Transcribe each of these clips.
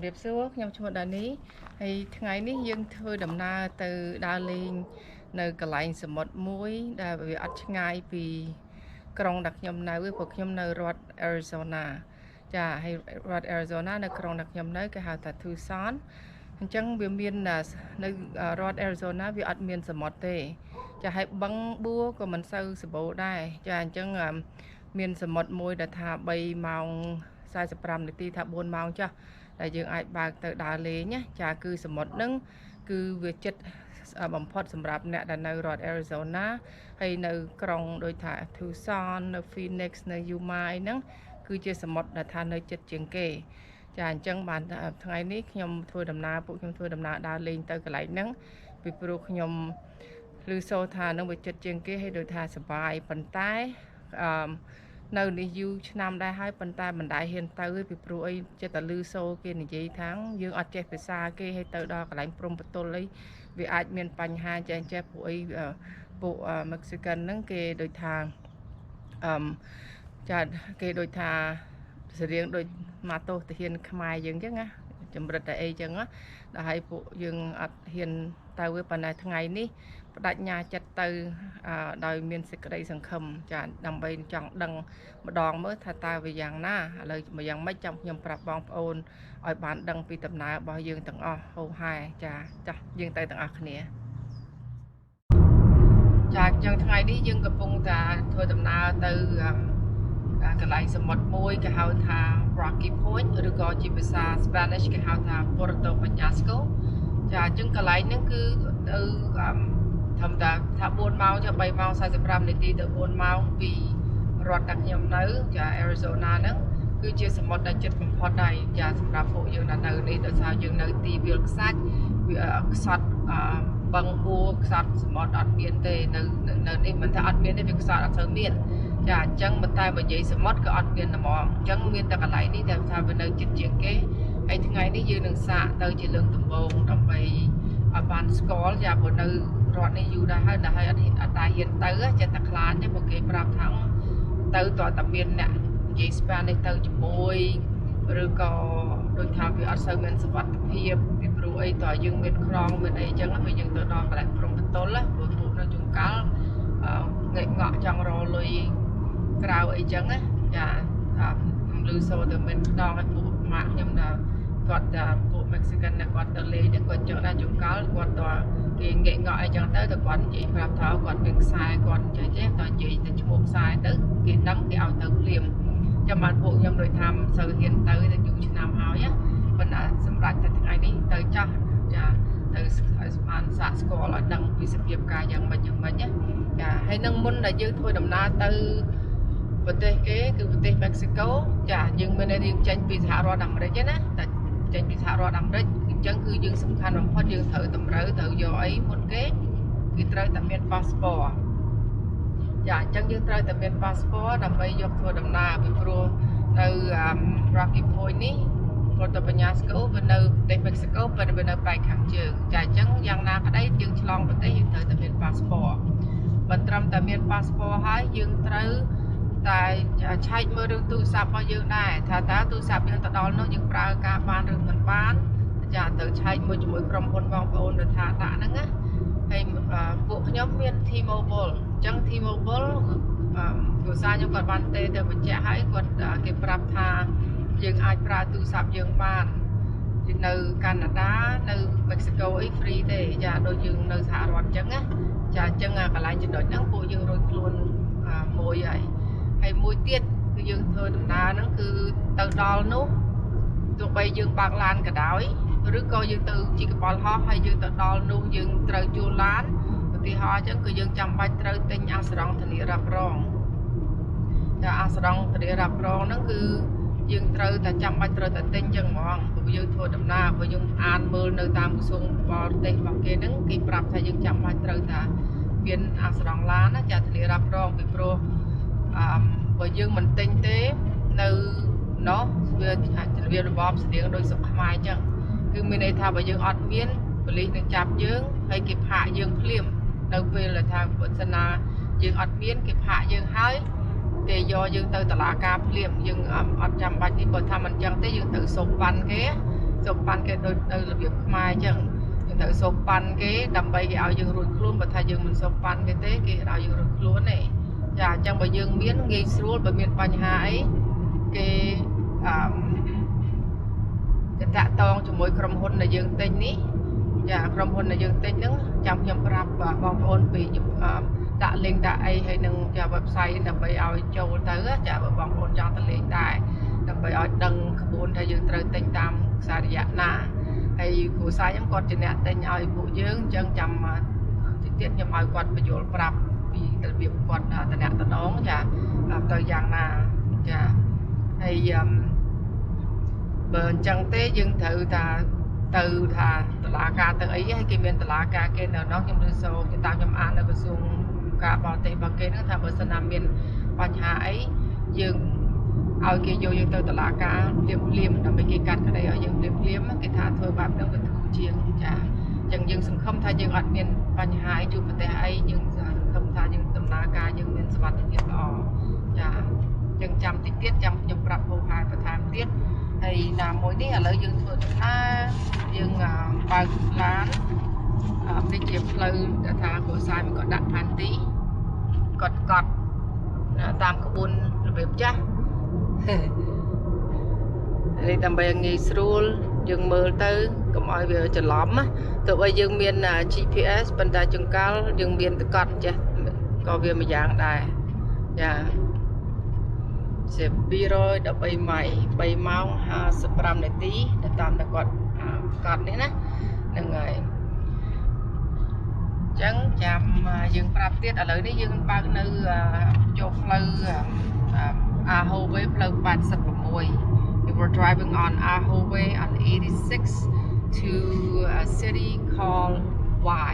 เรียบสู้ខ្ញុំឈ្មោះដានីហើយថ្ងៃនេះយើងធ្វើដំណើរទៅដើរលេងនៅកន្លែងសមុទ្រមួយដែលវាអត់ឆ្ងាយពីក្រុងដែលខ្ញុំនៅព្រោះខ្ញុំនៅរដ្ឋ Arizona ចាហើយរដ្ឋ Arizona នៅក្រុងដែលខ្ញុំនៅគេហៅថា Tucson អញ្ចឹងវាមាននៅរដ្ឋ Arizona វាអត់មានសមុទ្រទេចាហើយបឹងបួក៏មិនសូវសម្បូរដែរចាអញ្ចឹងមានសមុទ្រមួយដែលថា3ម៉ោង45នាទីថា4ម៉ោងចាស់ដែលយើងអាចបើកទៅដើរលេងណាចាគឺសមុទ្រហ្នឹងគឺវាចិត្តបំផុតសម្រាប់អ្នកដែលនៅរដ្ឋ Arizona ហើយនៅក្រុងដូចថា Tucson នៅ Phoenix នៅ Yuma អីហ្នឹងគឺជាសមុទ្រដែលថានៅចិត្តជាងគេចាអញ្ចឹងបានថ្ងៃនេះខ្ញុំធ្វើដំណើរពួកខ្ញុំធ្វើដំណើរដើរលេងទៅកន្លែងហ្នឹងពីព្រោះខ្ញុំឮសូរថានឹងវាចិត្តជាងគេហើយដូចថាសប្បាយប៉ុន្តែនៅនេះយូរឆ្នាំដែរហើយប៉ុន្តែមិនដែលហ៊ានទៅពីព្រោះអីចិត្តតែឮសូរគេនិយាយថាយើងអត់ចេះភាសាគេហើយទៅដល់កន្លែងព្រំប្រទល់អីវាអាចមានបញ្ហាចេះព្រោះអីពួក Mexican ហ្នឹងគេដូចថាចាគេដូចថាសរៀងដូចមកទោសទាហានខ្មែរយើងអញ្ចឹងណាចម្រិតតែអីអញ្ចឹងណាដល់ហើយពួកយើងអត់ហ៊ានទៅប៉ុន្តែថ្ងៃនេះបដិញ្ញាចិត្តទៅដោយមានសេចក្តីសង្ឃឹមចាដើម្បីចង់ដឹងម្ដងមើលថាតើវាយ៉ាងណាឥឡូវយ៉ាងម៉េចចាំខ្ញុំប្រាប់បងប្អូនឲ្យបានដឹងពីដំណើររបស់យើងទាំងអស់ហូហែចាចាស់យើងទៅទាំងអស់គ្នាចាអញ្ចឹងថ្ងៃនេះយើងកំពុងតែធ្វើដំណើរទៅកន្លែងសមុទ្រមួយគេហៅថា Rocky Point ឬក៏ជាភាសា Spanish គេហៅថា Puerto Peñasco ចាអញ្ចឹងកន្លែងហ្នឹងគឺទៅធម្មតាថា4ម៉ោងចុះ3ម៉ោង45នាទីទៅ4ម៉ោងពីរដ្ឋដែលខ្ញុំនៅចា Arizona ហ្នឹងគឺជាសមុទ្រដែលជិតបំផុតដែរចាសម្រាប់ពួកយើងដែលនៅនេះដោយសារយើងនៅទីវាលខ្សាច់វាខ្សត់បឹងបួខ្សត់សមុទ្រអត់មានទេនៅនេះមិនថាអត់មានទេវាខ្សត់អត់សូវមានចាអញ្ចឹងមិនតែនិយាយសមុទ្រក៏អត់មានតែហ្មងអញ្ចឹងមានតែកន្លែងនេះតែថាវានៅជិតជាងគេហើយថ្ងៃនេះយើងនឹងសាកទៅជាលើកដំបូងដើម្បីឲ្យបានស្គាល់ចាព្រោះនៅរដ្ឋនេះយូរដែរហើយដល់ហើយអត់តែហ៊ានទៅចេះតែខ្លាចទេព្រោះគេប្រាប់ថាទៅតើតែមានអ្នកនិយាយ Spanish ទៅជាមួយឬក៏ដូចថាវាអត់សូវមានសុវត្ថិភាពពីព្រោះអីតើយើងមានក្រងមានអីអញ្ចឹងពេលយើងទៅដល់កន្លែងព្រំប្រទល់ព្រោះពួកនៅជួនកាលងែកងក់ចង់រលុយក្រៅអីចឹងណាចាខ្ញុំឮសូរទៅមានខ្នងឲ្យពួកម៉ាក់ខ្ញុំថាគាត់ថាពួក Mexican អ្នកគាត់ទៅលេងគាត់ចង់ដែរជួនកាលគាត់ទៅគេងែកងក់អីចឹងទៅគាត់និយាយប្រាប់ថាគាត់មានខ្សែគាត់ចេះតើនិយាយទៅឈ្មោះខ្សែទៅគេដឹងគេឲ្យទៅភ្លាមចាំបានពួកខ្ញុំដូចថាមិនសូវហ៊ានទៅយូរឆ្នាំហើយប៉ុន្តែសម្រាប់តែថ្ងៃនេះទៅចាស់ចាទៅឲ្យបានសាកស្គាល់ឲ្យដឹងពីសភាពកាយយ៉ាងម៉េចណាចាហើយនឹងមុនដែលយើងធ្វើដំណើរទៅប្រទេសគេគឺប្រទេស Mexico ចាយើងមានរៀងចេញពីសហរដ្ឋអាមេរិកណាតែចេញពីសហរដ្ឋអាមេរិកអញ្ចឹងគឺយើងសំខាន់បំផុតយើងត្រូវតម្រូវទៅយកអីមុនគេគឺត្រូវតែមាន passport ចាអញ្ចឹងយើងត្រូវតែមាន passport ដើម្បីយកធ្វើដំណើរពីព្រោះនៅ Rocky Point នេះ Puerto Peñasco វានៅប្រទេស Mexico ប៉ុន្តែវានៅប៉ែកខាងជើងចាអញ្ចឹងយ៉ាងណាក្តីយើងឆ្លងប្រទេសយើងត្រូវតែមាន passport មិនត្រឹមតែមាន passport ហើយយើងត្រូវតែឆែកមើលរឿងទូរស័ព្ទរបស់យើងដែរថាតើទូរស័ព្ទយើងទៅដល់នោះយើងប្រើការបានឬមិនបានចាទៅឆែកមួយជាមួយក្រុមហ៊ុនបងប្អូនរដ្ឋាភិបាលហ្នឹងណាហើយពួកខ្ញុំមាន T-Mobile អញ្ចឹង T-Mobile គ្រួសារខ្ញុំគាត់បានទៅបញ្ជាក់ឲ្យគាត់គេប្រាប់ថាយើងអាចប្រើទូរស័ព្ទយើងបាននៅកាណាដានៅ Mexico អី free ទេចាដូចយើងនៅសហរដ្ឋអញ្ចឹងណាចាអញ្ចឹងកន្លែងចំណុចហ្នឹងពួកយើងរួចខ្លួនមួយហើយមួយទៀតគឺយើងធ្វើដំណើរហ្នឹងគឺទៅដល់នោះទោះបីយើងបើកឡានក៏ដោយឬក៏យើងទៅជិះកប៉ាល់ហោះហើយយើងទៅដល់នោះយើងត្រូវជួលឡានឧទាហរណ៍អញ្ចឹងគឺយើងចាំបាច់ត្រូវទិញអាសរងធានារ៉ាប់រងចាអាសរងធានារ៉ាប់រងហ្នឹងគឺយើងត្រូវតែចាំបាច់ត្រូវតែទិញអញ្ចឹងហ្មងព្រោះយើងធ្វើដំណើរព្រោះយើងអានមើលនៅតាមក្រសួងបរទេសរបស់គេហ្នឹងគេប្រាប់ថាយើងចាំបាច់ត្រូវតែមានអាសរងឡានណាចាធានារ៉ាប់រងពីព្រោះបើយើងមិនទិញទេនៅនោះវារបៀបរបបស្តៀងដូចស្រុកខ្មែរអញ្ចឹងគឺមានន័យថាបើយើងអត់មានប៉ូលីសនឹងចាប់យើងហើយគេផាកយើងភ្លាមនៅពេលថាពុទ្ធសាយើងអត់មានគេផាកយើងហើយគេយកយើងទៅតុលាការភ្លាមយើងអត់ចាំបាច់នេះបើថាមិនអញ្ចឹងទេយើងទៅសុំបានគេ សូមប៉ាន់គេដូចនៅរបៀបខ្មែរអញ្ចឹងយើងត្រូវសូមប៉ាន់គេដើម្បីគេឲ្យយើងរួចខ្លួនបើថាយើងមិនសូមប៉ាន់គេទេគេឲ្យយើងរួចខ្លួនទេចាអញ្ចឹងបើយើងមានងាយស្រួលបើមានបញ្ហាអីគេគេតាក់ទងជាមួយក្រុមហ៊ុនដែលយើងទិញនេះចាក្រុមហ៊ុនដែលយើងទិញហ្នឹងចាំខ្ញុំប្រាប់បងប្អូនពីដាក់ link ដាក់អីហើយនឹងចា website ដើម្បីឲ្យចូលទៅចាបើបងប្អូនចង់ទៅលេងដែរដើម្បីឲ្យដឹងក្បួនថាយើងត្រូវទិញតាមខ្សែរយៈណាហើយគ្រូសាស្ត្រខ្ញុំគាត់ជាអ្នកទិញឲ្យពួកយើងអញ្ចឹងចាំតិចទៀតខ្ញុំឲ្យគាត់បញ្យល់ប្រាប់ពីរបៀបគាត់តំណតំណងចាទៅយ៉ាងណាចាហើយបើអញ្ចឹងទេយើងត្រូវថាទៅថាតឡាការទៅអីហើយគេមានតឡាការគេនៅនោះខ្ញុំលើសូគេតាមខ្ញុំអាននៅក្រសួងការបរទេសរបស់គេហ្នឹងថាបើសិនណាមានបញ្ហាអីយើងឲ្យគេយកយើងទៅតឡាការភ្លាមដើម្បីគេកាត់ក្តីឲ្យយើងភ្លាមគេថាធ្វើបែបហ្នឹងវាធូរជាងចាអញ្ចឹងយើងសង្ឃឹមថាយើងអត់មានបញ្ហាអីជួបប្រទេសអីយើងសង្ឃឹមថាយើងដំណើរការយើងមានសុវត្ថិភាពល្អចាអញ្ចឹងចាំតិចទៀតចាំខ្ញុំប្រាប់ហូហែបន្ថែមទៀតហើយណាមួយនេះឥឡូវយើងធ្វើដំណើរយើងបើកឡាននេះជាផ្លូវដែលថាគ្រួសារmìnhក៏ដាក់ផែនទីកត់តាមក្បួនរបៀបចាស់នេះដើម្បីឲ្យងាយស្រួលយើងមើលទៅកុំឲ្យវាច្រឡំណាទោះបីយើងមាន GPS ប៉ុន្តែចង្កល់យើងមានតកត់ចេះក៏វាមួយយ៉ាងដែរចា213ម៉ៃ3ម៉ោង55នាទីទៅតាមតែគាត់កត់នេះណាហ្នឹងហើយអញ្ចឹងចាំយើងប្រាប់ទៀតឥឡូវនេះយើងបើកនៅចូលផ្លូវHighway ផ្លូវ86 We were driving on Highway on 86 to a city called Why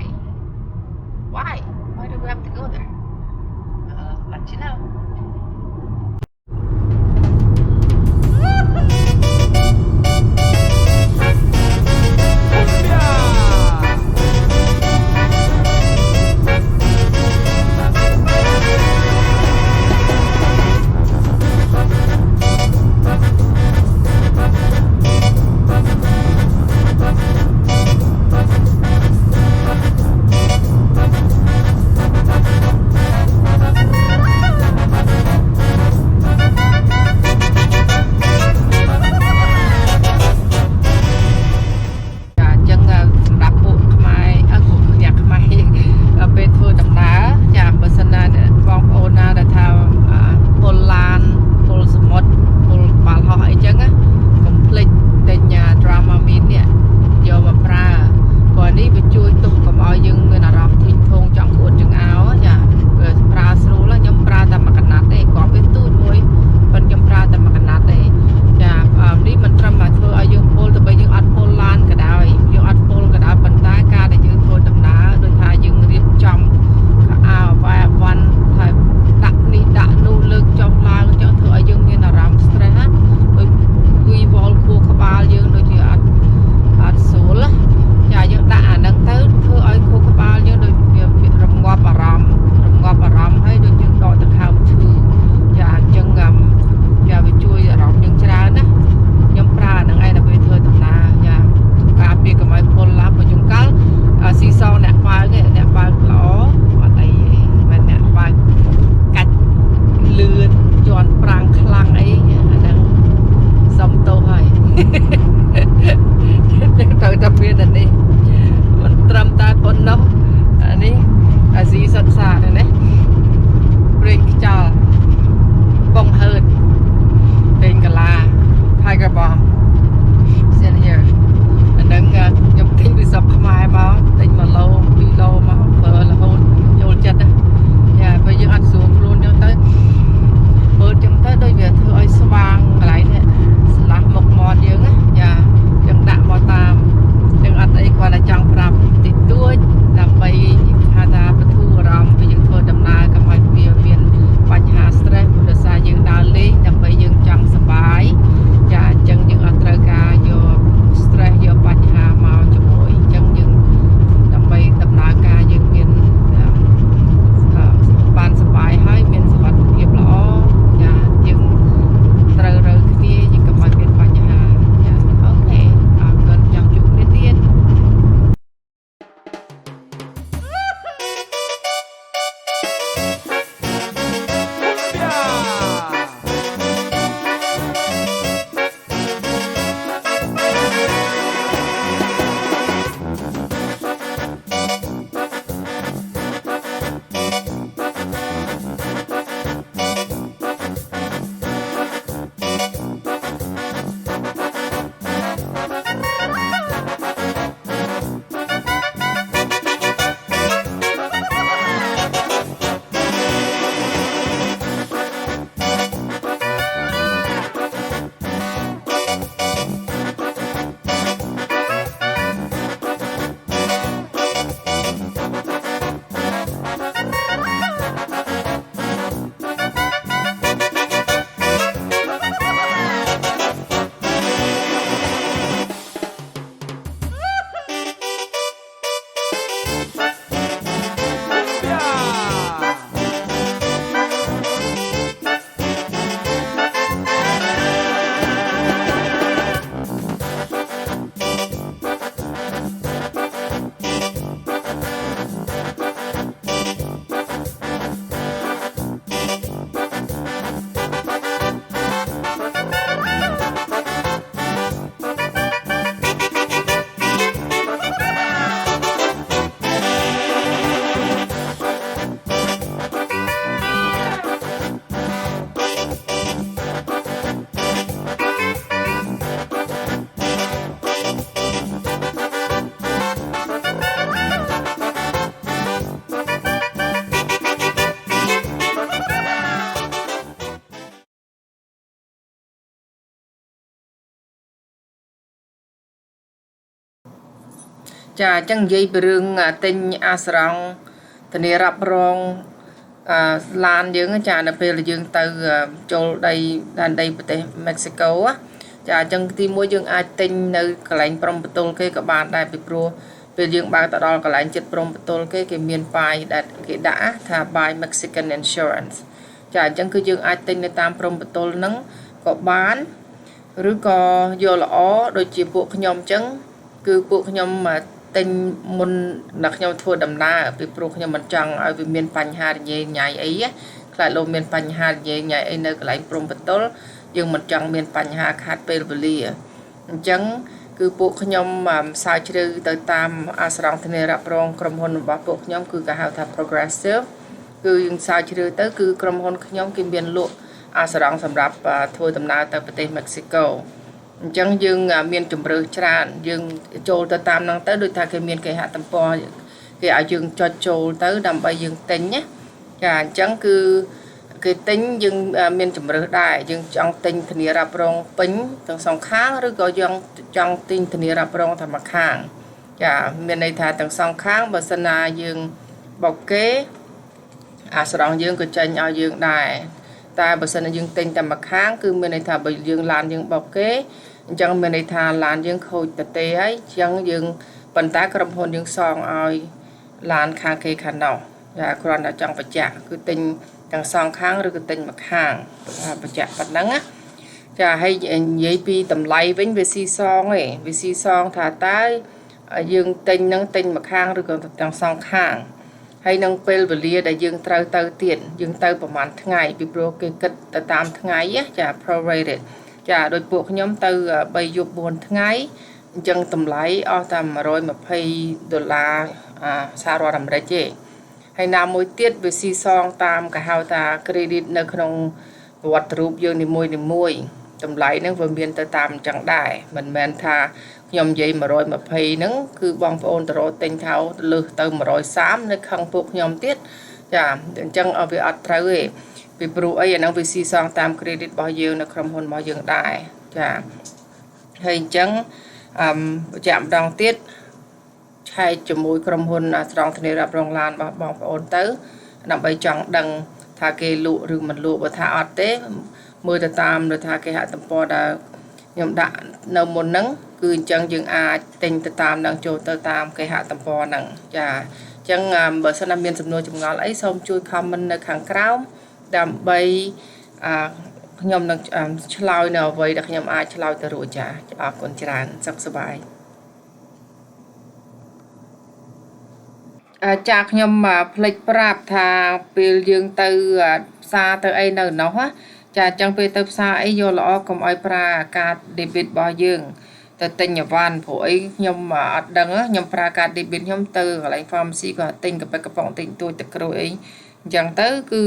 do we have to go there let you know ចាអញ្ចឹងនិយាយពីរឿងទិញអាស្រង់ធានារ៉ាប់រងឡានយើងចានៅពេលយើងទៅចូលដីដែនដីប្រទេសមិចស៊ីកូចាអញ្ចឹងទីមួយយើងអាចទិញនៅកន្លែងព្រំប្រទល់គេក៏បានដែរពីព្រោះពេលយើងបើកទៅដល់កន្លែងចិត្តព្រំប្រទល់គេមានប៉ាយដែលគេដាក់ថា by Mexican Insurance ចាអញ្ចឹងគឺយើងអាចទិញនៅតាមព្រំប្រទល់ហ្នឹងក៏បានឬក៏យកល្អដូចជាពួកខ្ញុំអញ្ចឹងគឺពួកខ្ញុំទិញមុនដល់ខ្ញុំធ្វើដំណើរពីព្រោះខ្ញុំមិនចង់ឲ្យវាមានបញ្ហារញ៉េញ៉ៃអីខ្លាចលោកមានបញ្ហារញ៉េញ៉ៃអីនៅកន្លែងព្រំប្រទល់យើងមិនចង់មានបញ្ហាខាតពេលវេលាអញ្ចឹងគឺពួកខ្ញុំផ្សាយជ្រៅទៅតាមអាស្រង់ធានារ៉ាប់រងក្រុមហ៊ុនរបស់ពួកខ្ញុំគឺគេហៅថា Progressive គឺយើងផ្សាយជ្រៅទៅគឺក្រុមហ៊ុនខ្ញុំគេមានលក់អាស្រង់សម្រាប់ធ្វើដំណើរទៅប្រទេសមិចស៊ីកូអញ្ចឹងយើងមានជំរឿច្រើនយើងចូលទៅតាមហ្នឹងទៅដូចថាគេមានគេហទំព័រគេឲ្យយើងចុចចូលទៅដើម្បីយើងទិញណាចាអញ្ចឹងគឺគេទិញយើងមានជំរឿដែរយើងចង់ទិញធានារ៉ាប់រងពេញទាំងសងខាងឬក៏យើងចង់ទិញធានារ៉ាប់រងតែមួយខាងចាមានន័យថាទាំងសងខាងបើសិនណាយើងបោកគេអាស្រង់យើងក៏ចេញឲ្យយើងដែរតែបើសិនណាយើងទិញតែមួយខាងគឺមានន័យថាបើយើងឡានយើងបោកគេអញ្ចឹងមានន័យថាឡានយើងខូចតទេហើយអញ្ចឹងយើងប៉ុន្តែក្រុមហ៊ុនយើងសងឲ្យឡានខាងគេខាងនោះចាគ្រាន់តែចង់បញ្ជាក់គឺទិញទាំងសងខាងឬក៏ទិញមួយខាងបញ្ជាក់ប៉ុណ្ណឹងណាចាហើយនិយាយពីតម្លៃវិញវាស៊ីសងឯងវាស៊ីសងថាតើយើងទិញនឹងទិញមួយខាងឬក៏ទាំងសងខាងហើយនឹងពេលវេលាដែលយើងត្រូវទៅទៀតយើងទៅប្រហែលថ្ងៃពីព្រោះគេគិតទៅតាមថ្ងៃចា prorated ចាដោយពួកខ្ញុំទៅ3យប់4ថ្ងៃអញ្ចឹងតម្លៃអស់តែ$120សហរដ្ឋអាមេរិកទេហើយណាមួយទៀតវាស៊ីសងតាមគេហៅថា credit នៅក្នុងវត្តរូបយើងនីមួយតម្លៃហ្នឹងវាមានទៅតាមអញ្ចឹងដែរមិនមែនថាខ្ញុំនិយាយ120ហ្នឹងគឺបងប្អូនតរទិញថៅលើសទៅ130នៅខាងពួកខ្ញុំទៀតចាអញ្ចឹងវាអត់ត្រូវទេពីព្រោះអីអាហ្នឹងវាស៊ីសងតាម credit របស់យើងនៅក្រុមហ៊ុនរបស់យើងដែរចាហើយអញ្ចឹងបញ្ជាក់ម្ដងទៀតឆែកជាមួយក្រុមហ៊ុនស្រង់ធានារ៉ាប់រងឡានរបស់បងប្អូនទៅដើម្បីចង់ដឹងថាគេលក់ឬមិនលក់បើថាអត់ទេមើលទៅតាមលើថាគេហទំព័រដែលខ្ញុំដាក់នៅមុនហ្នឹងគឺអញ្ចឹងយើងអាចទិញទៅតាមនឹងចូលទៅតាមគេហទំព័រហ្នឹងចាអញ្ចឹងបើសិនណាមានសំណួរចម្ងល់អីសូមជួយ comment នៅខាងក្រោមដើម្បីខ្ញុំនឹងឆ្លើយនៅអ្វីដែលខ្ញុំអាចឆ្លើយទៅរួចចាអរគុណច្រើនសុខសប្បាយចាខ្ញុំភ្លេចប្រាប់ថាពេលយើងទៅផ្សារទៅអីនៅនោះចាអញ្ចឹងពេលទៅផ្សារអីយកល្អកុំឲ្យប្រើកាត debit របស់យើងទៅទិញអីវ៉ាន់ព្រោះអីខ្ញុំអត់ដឹងខ្ញុំប្រើកាត debit ខ្ញុំទៅកន្លែង pharmacy ក៏ទិញកាប៉ិកំប៉ុងទិញទួចទឹកក្រូចអីអញ្ចឹងទៅគឺ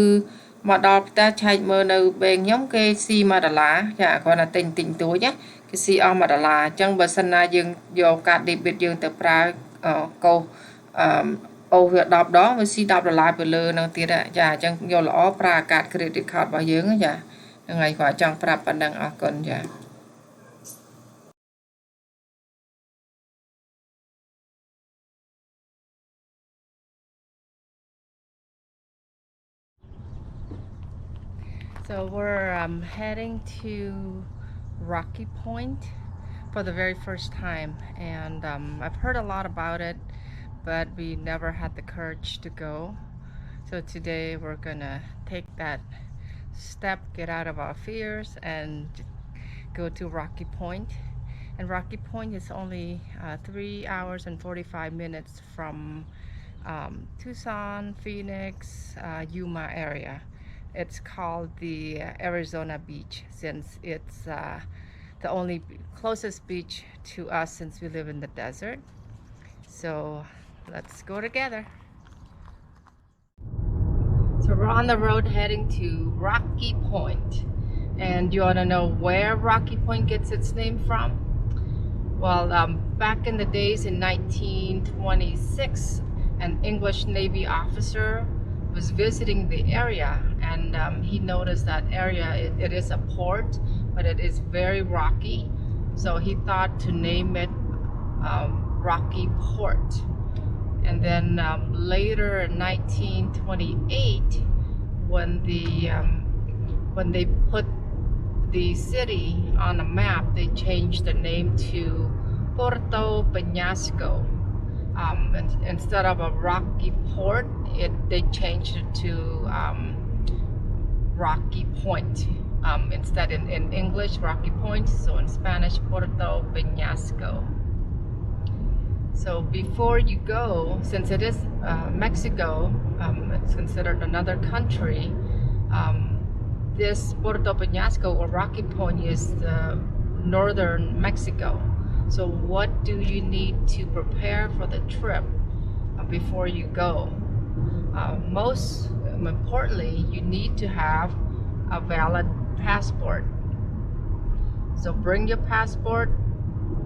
មកដល់ផ្ទះឆែកមើលនៅបេងខ្ញុំគេស៊ី$1ចាគ្រាន់តែទិញតិចតួចគេស៊ីអស់$1អញ្ចឹងបើសិនណាយើងយកកាត debit យើងទៅប្រើកោសអូវា10ដងវាស៊ី$10ទៅលើនឹងទៀតចាអញ្ចឹងយកល្អប្រើកាត credit card របស់យើងចាហ្នឹងហើយគាត់ចង់ប្រាប់ប៉ុណ្ណឹងអរគុណចា So we're heading to Rocky Point for the very first time and I've heard a lot about it but we never had the courage to go so today we're gonna take that step, get out of our fears and go to Rocky Point and Rocky Point is only 3 hours and 45 minutes from Tucson, Phoenix, Yuma area. It's called the Arizona Beach since it's the only closest beach to us since we live in the desert. So let's go together. So we're on the road heading to Rocky Point. And you want to know where Rocky Point gets its name from? Well, back in the days in 1926, an English Navy officer was visiting the area and he noticed that area, it is a port, but it is very rocky. So he thought to name it Rocky Port. And then later in 1928, when they put the city on a map, they changed the name to Puerto Peñasco. Instead of a Rocky Port, they changed it to Rocky Point. Instead in English, Rocky Point, so in Spanish, Puerto Peñasco. So before you go, since it is Mexico, it's considered another country, this Puerto Peñasco or Rocky Point is northern Mexico. So what do you need to prepare for the trip before you go? Most importantly, you need to have a valid passport. So bring your passport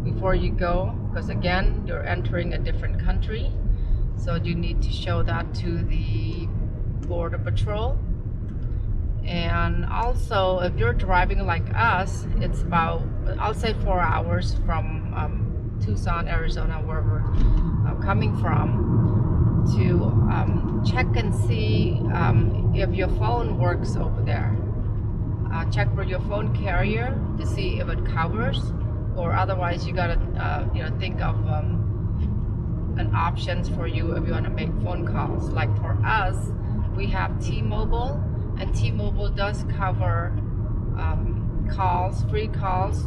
before you go, because again, you're entering a different country. So you need to show that to the Border Patrol. And also, if you're driving like us, it's about, I'll say 4 hours from Tucson, Arizona, where we're coming from, to check and see if your phone works over there. Check for your phone carrier to see if it covers, or otherwise you gotta think of an options for you if you want to make phone calls. Like for us, we have T-Mobile, and T-Mobile does cover calls, free calls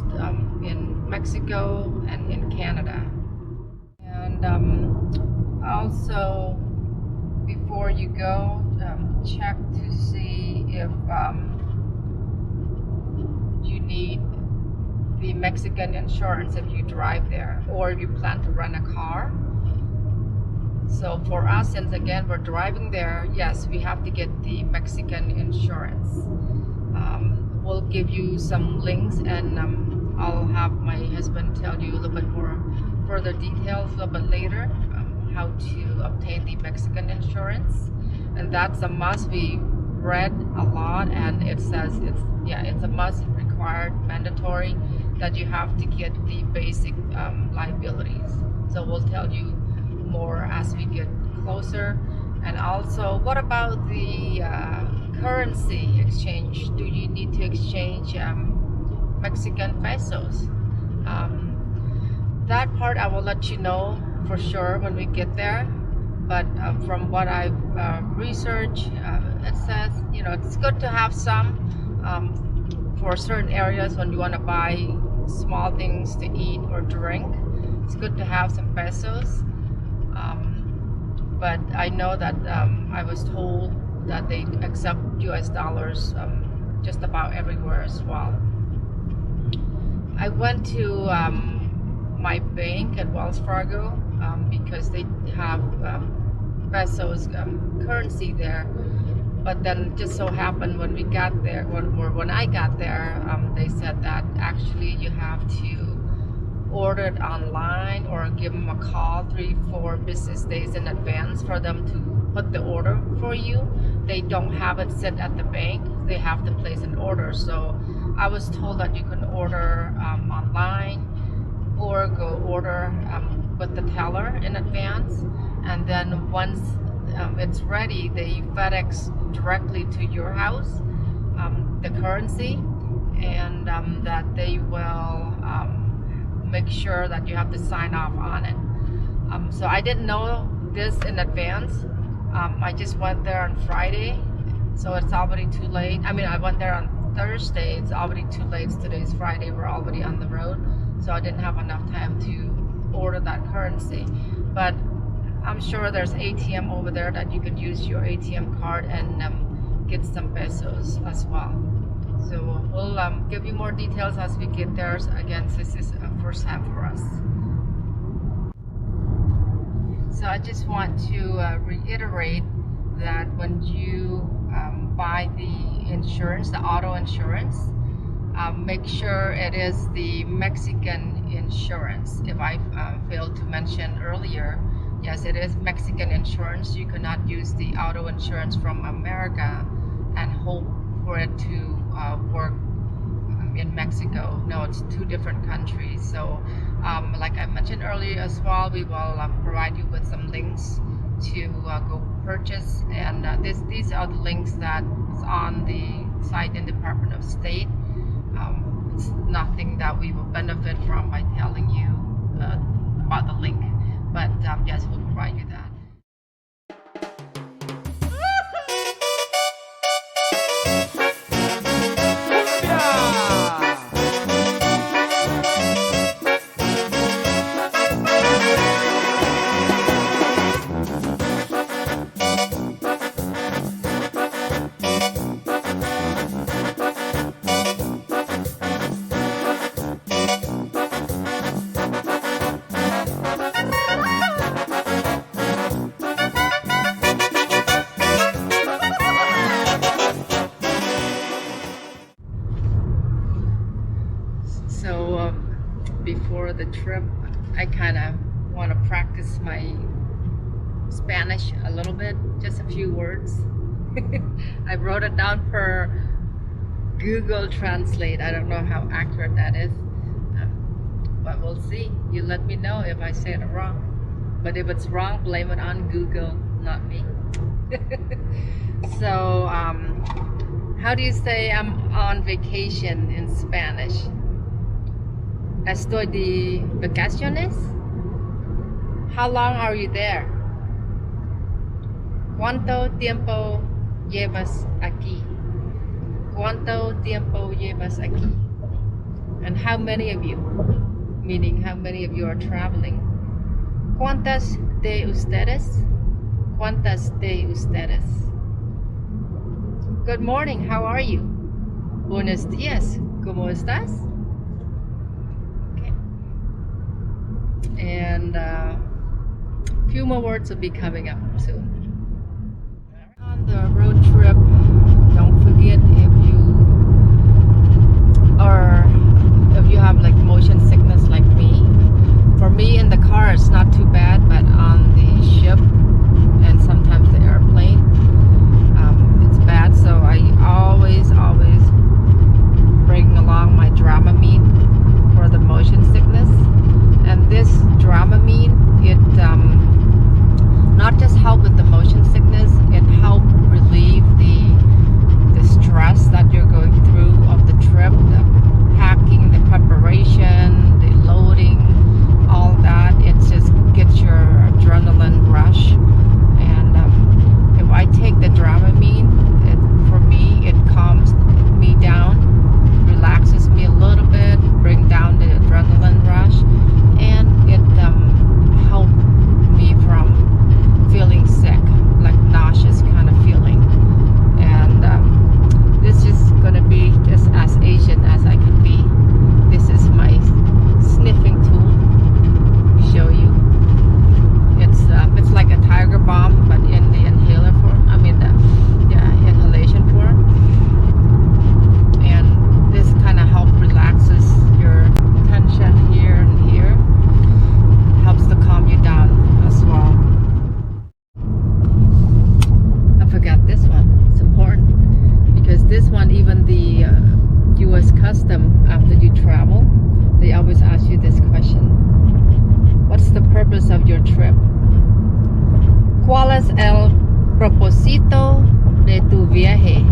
in Mexico and in Canada. And also, before you go, check to see if you need the Mexican insurance if you drive there, or if you plan to rent a car. So for us, since again we're driving there, yes, we have to get the Mexican insurance. We'll give you some links, and I'll have my husband tell you a little bit more further details a little bit later, how to obtain the Mexican insurance. And that's a must. We read a lot, and it says it's a must, required, mandatory, that you have to get the basic liabilities. So we'll tell you more as we get closer. And also, what about the currency exchange? Do you need to exchange Mexican pesos? That part I will let you know for sure when we get there. But from what I've researched, it says it's good to have some for certain areas when you want to buy small things to eat or drink. It's good to have some pesos. But I know that I was told that they accept US dollars just about everywhere as well. I went to my bank at Wells Fargo because they have pesos currency there. But then just so happened when we got there, when I got there, they said that actually you have to order it online or give them a call 3-4 business days in advance for them to put the order for you. They don't have it set at the bank. They have to place an order. So I was told that you can order online or go order with the teller in advance, and then once it's ready, they FedEx directly to your house the currency, and that they will make sure that you have to sign off on it. So I didn't know this in advance. I just went there on Friday, so it's already too late. I mean, I went there on Thursday, it's already too late. Today's Friday, we're already on the road, so I didn't have enough time to order that currency. But I'm sure there's ATM over there that you could use your ATM card and get some pesos as well. So we'll give you more details as we get there. Again, this is a first time for us. So I just want to reiterate that when you buy the insurance, the auto insurance, make sure it is the Mexican insurance. If I failed to mention earlier, yes, it is Mexican insurance. You cannot use the auto insurance from America and hope for it to work in Mexico. No, it's two different countries. So like I mentioned earlier as well, we will provide you with some links to go purchase, and these are the links that's on the site in Department of State. It's nothing that we will benefit from by telling you about the link, but yes, we'll provide you that. So before the trip, I kind of want to practice my Spanish a little bit, just a few words. I wrote it down per Google Translate. I don't know how accurate that is, but we'll see. You let me know if I say it wrong. But if it's wrong, blame it on Google, not me. So, how do you say I'm on vacation in Spanish? Estoy de vacaciones? How long are you there? ¿Cuánto tiempo llevas aquí? ¿Cuánto tiempo llevas aquí? And how many of you? Meaning how many of you are traveling? ¿Cuántas de ustedes? ¿Cuántas de ustedes? Good morning, how are you? Buenos días, ¿cómo estás? And a few more words will be coming up soon. On the road trip, don't forget if you have like motion sickness like me. For me in the car it's not too bad, but on the ship and sometimes the airplane, it's bad. So I always bring along my Dramamine for the motion sickness. And this Dramamine, it not just help with the motion sickness, it help relieve the stress that you're going through of the trip, the packing, the preparation, the loading, all that. It just gets your adrenaline rush. And if I take the Dramamine, for me, it calms me down, relaxes me a little bit, bring down the adrenaline rush. And it helped me from feeling sick, like nauseous kind of feeling. And this is going to be just as Asian as I can be. This is my sniffing tool. Show you. It's like a tiger balm, but in the inhaler form. I mean the inhalation form. And this kind of helps relaxes your tension here and here. Helps to calm you down as well. I forgot this one. It's important because this one, even the U.S. Custom, after you travel, they always ask you this question: what's the purpose of your trip? ¿Cuál es el propósito de tu viaje?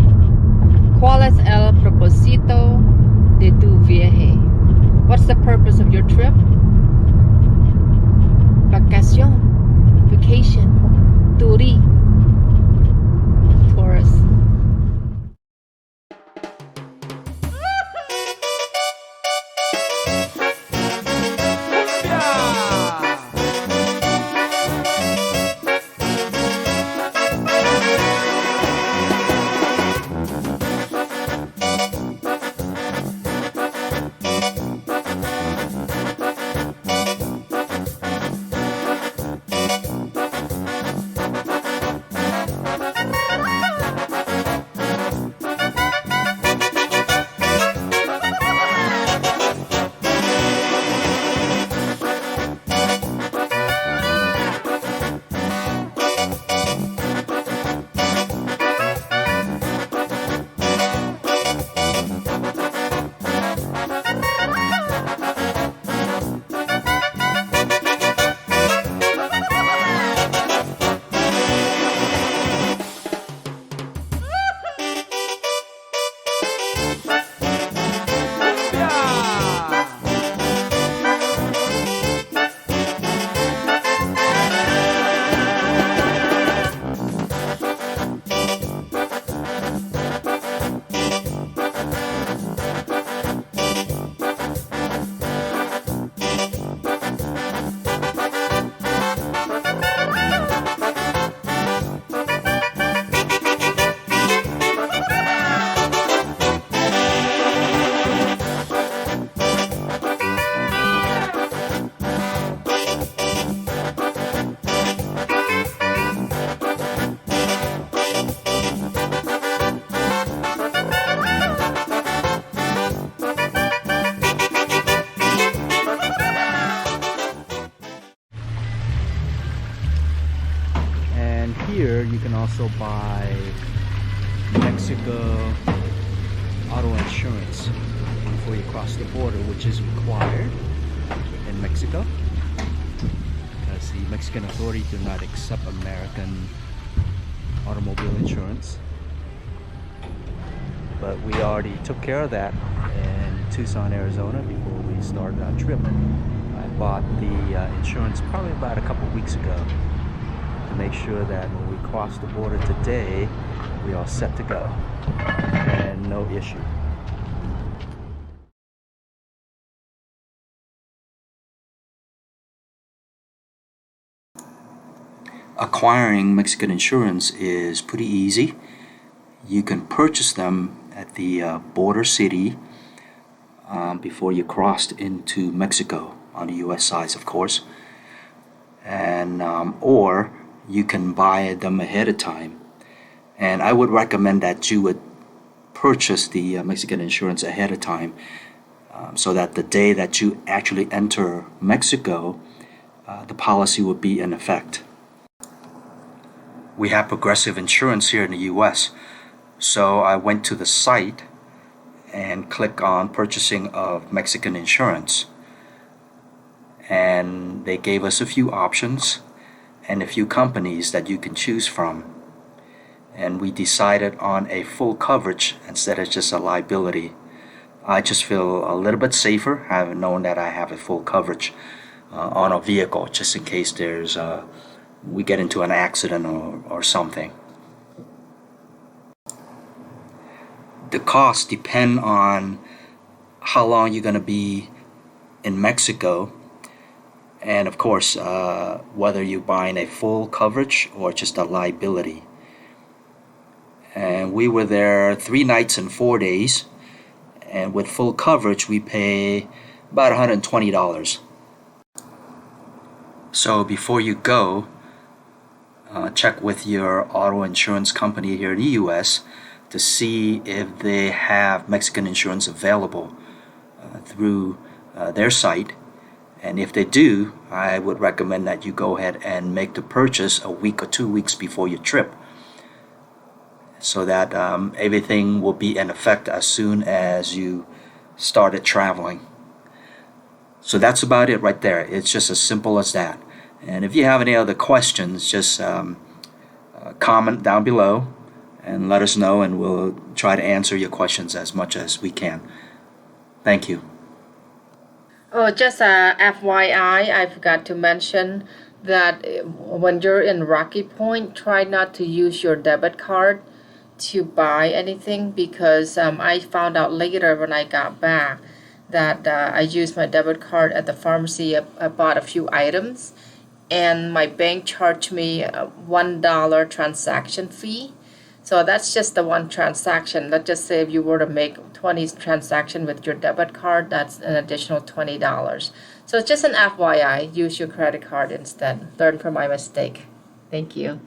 ¿Cuál es el propósito de tu viaje? What's the purpose of your trip? Vacation, tourist. also buy Mexico auto insurance before you cross the border, which is required in Mexico because the Mexican authorities do not accept American automobile insurance. But we already took care of that in Tucson, Arizona before we started our trip. I bought the insurance probably about a couple weeks ago to make sure that when we cross the border today, we are set to go and no issue. Acquiring Mexican insurance is pretty easy. You can purchase them at the border city before you crossed into Mexico on the U.S. side, of course, and or you can buy them ahead of time. And I would recommend that you would purchase the Mexican insurance ahead of time, so that the day that you actually enter Mexico, the policy would be in effect. We have Progressive Insurance here in the U.S., so I went to the site and clicked on purchasing of Mexican insurance. And they gave us a few options and a few companies that you can choose from. And we decided on a full coverage instead of just a liability. I just feel a little bit safer having known that I have a full coverage on a vehicle, just in case we get into an accident or something. The costs depend on how long you're going to be in Mexico, and of course whether you're buying a full coverage or just a liability. And we were there 3 nights and 4 days, and with full coverage we pay about $120. So before you go, check with your auto insurance company here in the US to see if they have Mexican insurance available through their site. And if they do, I would recommend that you go ahead and make the purchase a week or 2 weeks before your trip, so that everything will be in effect as soon as you started traveling. So that's about it right there. It's just as simple as that. And if you have any other questions, just comment down below and let us know, and we'll try to answer your questions as much as we can. Thank you. Oh, just a FYI, I forgot to mention that when you're in Rocky Point, try not to use your debit card to buy anything, because I found out later when I got back that I used my debit card at the pharmacy. I bought a few items, and my bank charged me a $1 transaction fee. So that's just the one transaction. Let's just say if you were to make 20 transactions with your debit card, that's an additional $20. So it's just an FYI. Use your credit card instead. Learn from my mistake. Thank you.